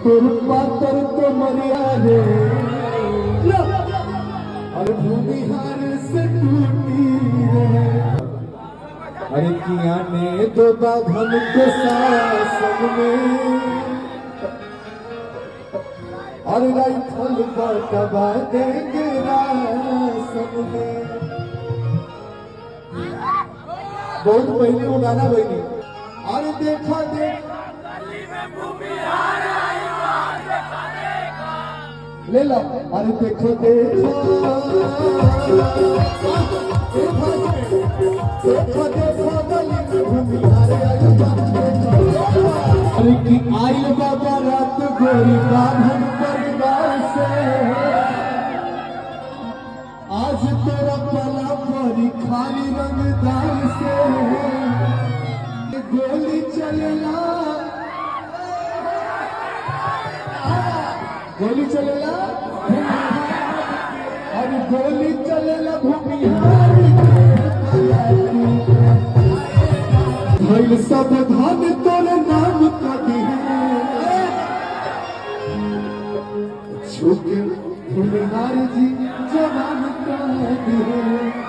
तोर पातर तो मरिया रे और भूमिहार से टूटी रे। अरे किया ने दो बाधन के शासन में और राइफल बटवा देंगे रासन में। बहुत पहले वो गाना बनी और देखा देख ले लो अरे देखो देखो देखो देखो अरे की आइल बाबा रात गोरी बांधन परिवार से आज तेरा पला परी खाली रंगदार से गोली चलेला गोली चलेला और गोली चलेला भूमिहार भइल सब धन तोरे नाम कदी छुके भूमिहार जी जवान कदी।